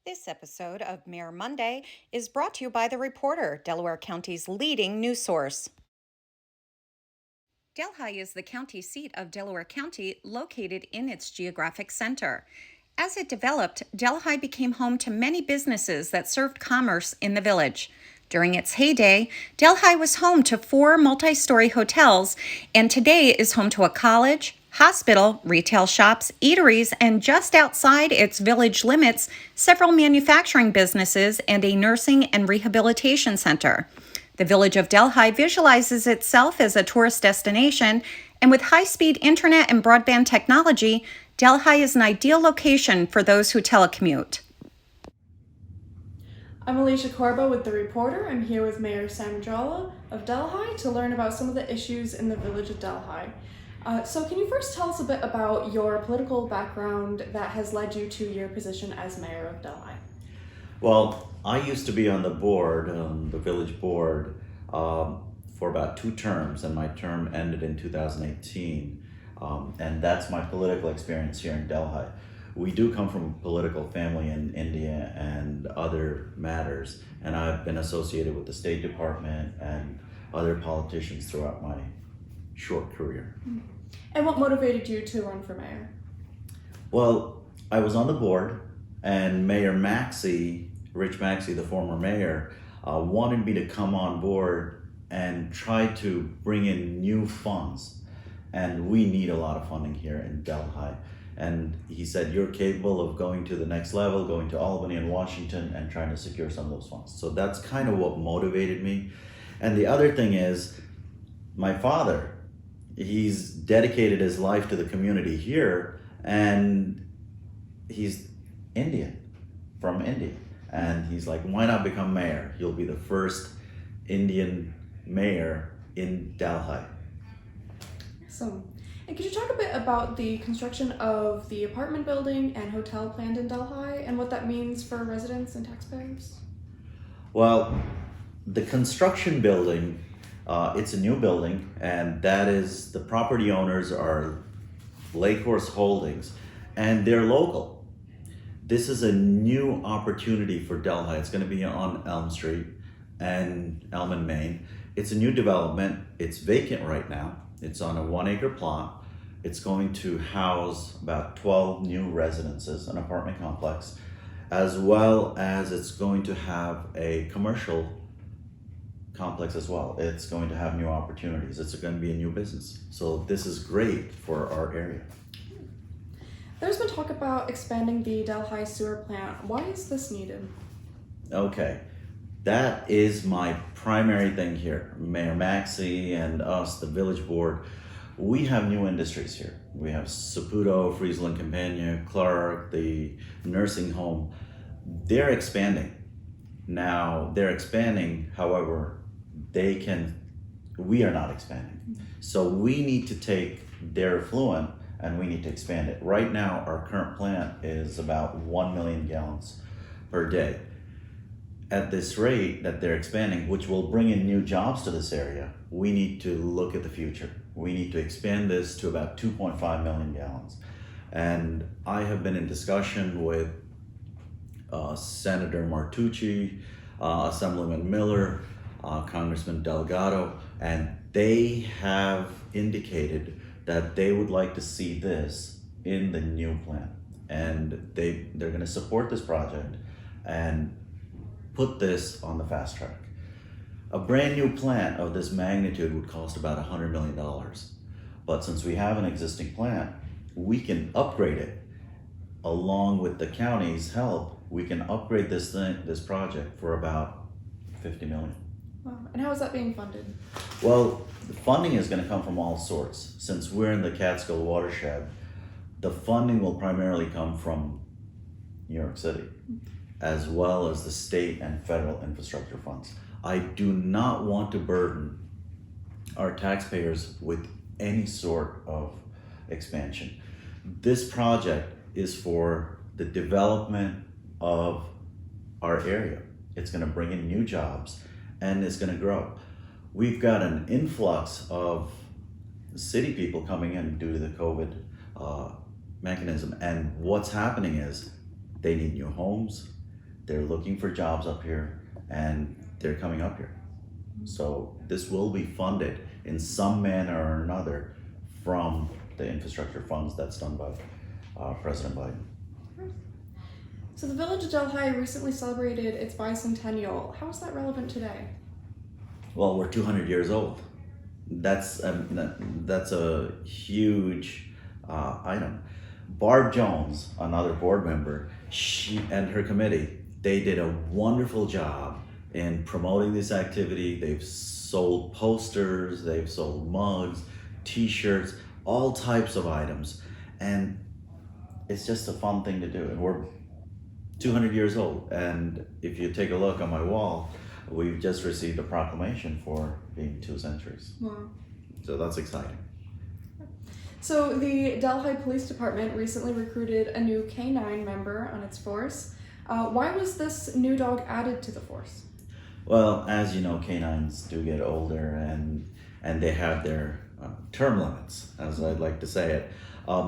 This episode of Mayor Monday is brought to you by The Reporter, Delaware County's leading news source. Delhi is the county seat of Delaware County, located in its geographic center. As it developed, Delhi became home to many businesses that served commerce in the village. During its heyday, Delhi was home to 4 multi-story hotels, and today is home to a college, hospital, retail shops, eateries, and just outside its village limits, several manufacturing businesses and a nursing and rehabilitation center. The village of Delhi visualizes itself as a tourist destination, and with high-speed internet and broadband technology, Delhi is an ideal location for those who telecommute. I'm Alicia Corbo with The Reporter. I'm here with Mayor Samudrala of Delhi to learn about some of the issues in the village of Delhi. So can you first tell us a bit about your political background that has led you to your position as mayor of Delhi? Well, I used to be on the board, the village board, for about 2 terms, and my term ended in 2018. And that's my political experience here in Delhi. We do come from a political family in India and other matters, and I've been associated with the State Department and other politicians throughout my short career. And what motivated you to run for mayor? Well, I was on the board, and Mayor Rich Maxey, the former mayor, wanted me to come on board and try to bring in new funds. And we need a lot of funding here in Delhi. And he said, you're capable of going to the next level, going to Albany and Washington and trying to secure some of those funds. So that's kind of what motivated me. And the other thing is, my father, he's dedicated his life to the community here, and he's Indian, from India. And he's like, why not become mayor? You'll be the first Indian mayor in Delhi. So, and could you talk a bit about the construction of the apartment building and hotel planned in Delhi and what that means for residents and taxpayers? Well, the construction building, it's a new building, and that is, the property owners are Lake Horse Holdings, and they're local. This is a new opportunity for Delhi. It's going to be on Elm Street and Elm and Main. It's a new development. It's vacant right now. It's on a 1-acre plot. It's going to house about 12 new residences, an apartment complex, as well as it's going to have a commercial complex as well. It's going to have new opportunities. It's going to be a new business. So this is great for our area. There's been talk about expanding the Delhi sewer plant. Why is this needed? Okay, that is my primary thing here. Mayor Maxey and us, the village board, we have new industries here. We have Saputo, Friesland Campagna, Clark, the nursing home. They're expanding. Now, they're expanding, however, we are not expanding. So we need to take their effluent and we need to expand it. Right now, our current plant is about 1 million gallons per day. At this rate that they're expanding, which will bring in new jobs to this area, we need to look at the future. We need to expand this to about 2.5 million gallons. And I have been in discussion with Senator Martucci, Assemblyman Miller, Congressman Delgado, and they have indicated that they would like to see this in the new plant. And they're gonna support this project and put this on the fast track. A brand new plant of this magnitude would cost about $100 million. But since we have an existing plant, we can upgrade it. Along with the county's help, we can upgrade this project for about $50 million. Wow. And how is that being funded? Well, the funding is going to come from all sorts. Since we're in the Catskill watershed, the funding will primarily come from New York City, as well as the state and federal infrastructure funds. I do not want to burden our taxpayers with any sort of expansion. This project is for the development of our area. It's going to bring in new jobs and it's going to grow. We've got an influx of city people coming in due to the COVID mechanism, and what's happening is they need new homes, they're looking for jobs up here, and they're coming up here. So this will be funded in some manner or another from the infrastructure funds that's done by President Biden. So the village of Delhi recently celebrated its bicentennial. How is that relevant today? Well, we're 200 years old. That's a huge item. Barb Jones, another board member, she and her committee, they did a wonderful job in promoting this activity. They've sold posters, they've sold mugs, t-shirts, all types of items. And it's just a fun thing to do. And we're 200 years old. And if you take a look on my wall, we've just received a proclamation for being 2 centuries. Wow. So that's exciting. So the Delhi Police Department recently recruited a new canine member on its force. Why was this new dog added to the force? Well, as you know, canines do get older and they have their term limits, as I'd like to say it.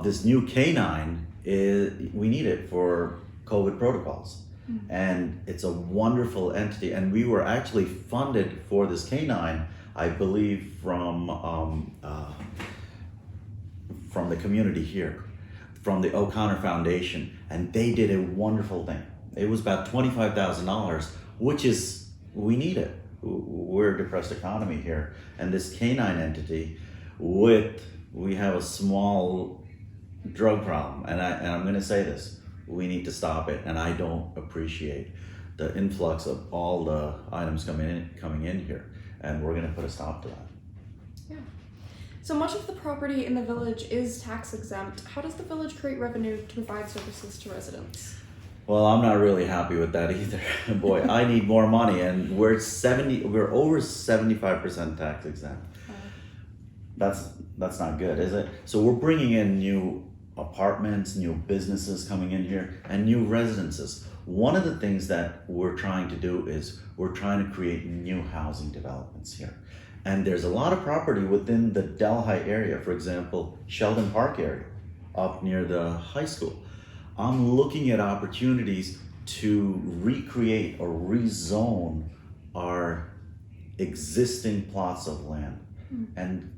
This new canine, we need it for COVID protocols. And it's a wonderful entity. And we were actually funded for this canine, I believe, from the community here, from the O'Connor Foundation. And they did a wonderful thing. It was about $25,000, which is, we need it. We're a depressed economy here. And this canine entity, we have a small drug problem. And I'm gonna say this, we need to stop it, and I don't appreciate the influx of all the items coming in here, and we're going to put a stop to that. Yeah. So much of the property in the village is tax exempt. How does the village create revenue to provide services to residents? Well, I'm not really happy with that either. Boy, I need more money, and we're over 75% tax exempt. That's not good, is it? So we're bringing in new apartments, new businesses coming in here, and new residences. One of the things that we're trying to do is we're trying to create new housing developments here. And there's a lot of property within the Delhi area, for example, Sheldon Park area, up near the high school. I'm looking at opportunities to recreate or rezone our existing plots of land and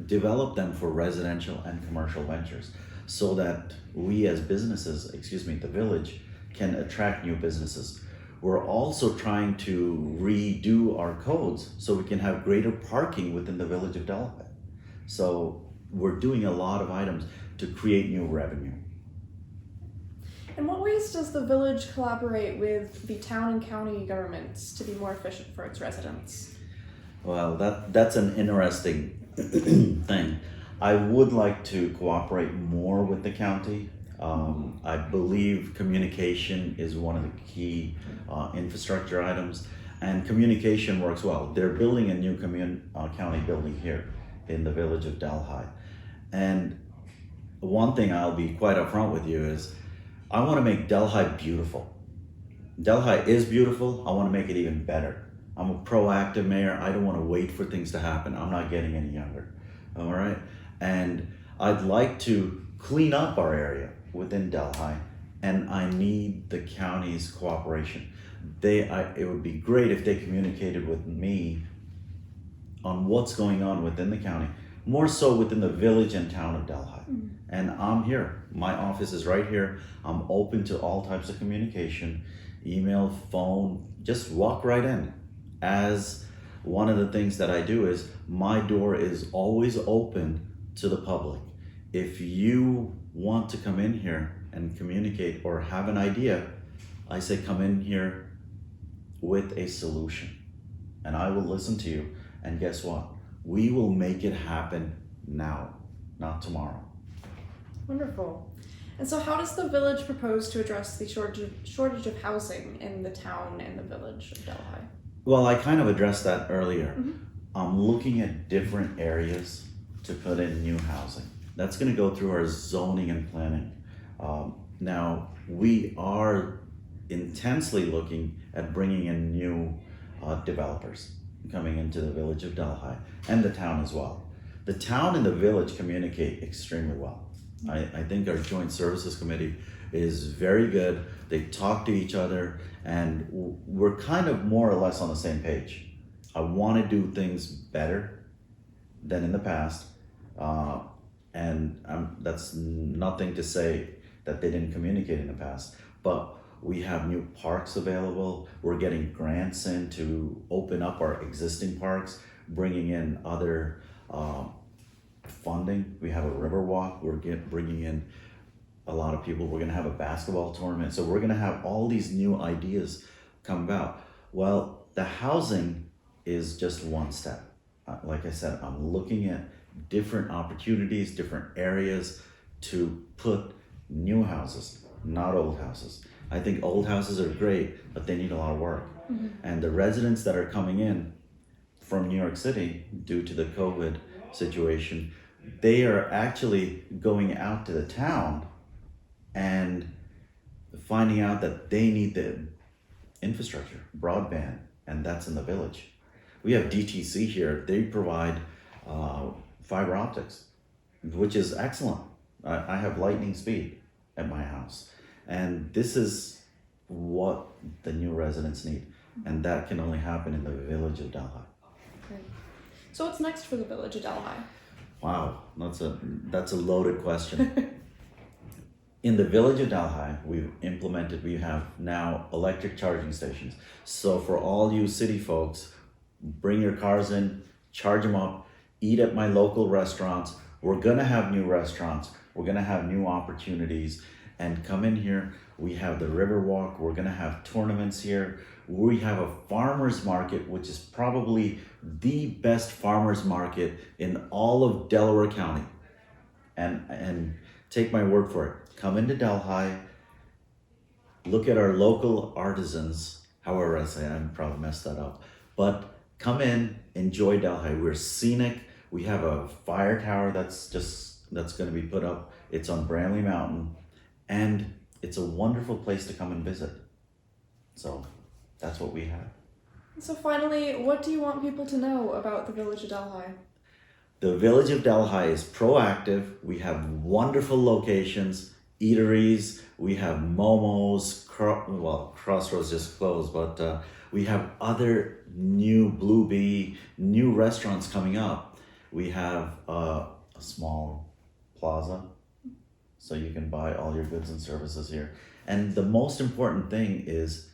develop them for residential and commercial ventures, so that we as businesses, the village, can attract new businesses. We're also trying to redo our codes so we can have greater parking within the village of Delhi. So we're doing a lot of items to create new revenue. In what ways does the village collaborate with the town and county governments to be more efficient for its residents? Well, that's an interesting thing. I would like to cooperate more with the county. I believe communication is one of the key infrastructure items, and communication works well. They're building a new county building here in the village of Delhi. And one thing I'll be quite upfront with you is I want to make Delhi beautiful. Delhi is beautiful. I want to make it even better. I'm a proactive mayor. I don't want to wait for things to happen. I'm not getting any younger. All right. And I'd like to clean up our area within Delhi, and I need the county's cooperation. It would be great if they communicated with me on what's going on within the county, more so within the village and town of Delhi. And I'm here. My office is right here. I'm open to all types of communication, email, phone, just walk right in. As one of the things that I do is my door is always open to the public. If you want to come in here and communicate or have an idea, I say come in here with a solution, and I will listen to you. And guess what? We will make it happen now, not tomorrow. Wonderful. And so how does the village propose to address the shortage of housing in the town and the village of Delhi? Well, I kind of addressed that earlier. I'm looking at different areas to put in new housing. That's going to go through our zoning and planning. Now, we are intensely looking at bringing in new developers coming into the village of Delhi and the town as well. The town and the village communicate extremely well. I think our joint services committee, is very good. They talk to each other, and we're kind of more or less on the same page. I want to do things better than in the past, and that's nothing to say that they didn't communicate in the past, but we have new parks available. We're getting grants in to open up our existing parks, bringing in other funding. We have a river walk. Bringing in a lot of people. We're going to have a basketball tournament. So we're going to have all these new ideas come about. Well, the housing is just one step. Like I said, I'm looking at different opportunities, different areas to put new houses, not old houses. I think old houses are great, but they need a lot of work. Mm-hmm. And the residents that are coming in from New York City due to the COVID situation, they are actually going out to the town and finding out that they need the infrastructure, broadband, and that's in the village. We have DTC here. They provide fiber optics, which is excellent. I have lightning speed at my house. And this is what the new residents need. And that can only happen in the village of Delhi. Great. So what's next for the village of Delhi? Wow, that's a loaded question. In the village of Delhi, we have now electric charging stations. So for all you city folks, bring your cars in, charge them up, eat at my local restaurants. We're gonna have new restaurants. We're gonna have new opportunities. And come in here. We have the river walk. We're gonna have tournaments here. We have a farmers market, which is probably the best farmers market in all of Delaware County. And take my word for it. Come into Delhi, look at our local artisans. However, I probably messed that up. But come in, enjoy Delhi. We're scenic. We have a fire tower that's gonna be put up. It's on Bramley Mountain. And it's a wonderful place to come and visit. So that's what we have. So finally, what do you want people to know about the village of Delhi? The village of Delhi is proactive. We have wonderful locations, eateries. We have Momo's, Crossroads just closed, but we have other new Blue Bee, new restaurants coming up. We have a small plaza, so you can buy all your goods and services here. And the most important thing is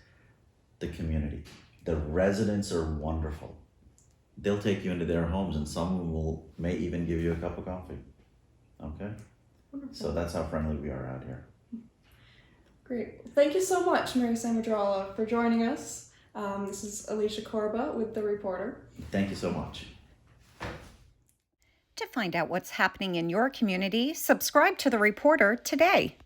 the community. The residents are wonderful. They'll take you into their homes, and some may even give you a cup of coffee. Okay? Wonderful. So that's how friendly we are out here. Great. Thank you so much, Mayor Samudrala, for joining us. This is Alicia Korba with The Reporter. Thank you so much. To find out what's happening in your community, subscribe to The Reporter today.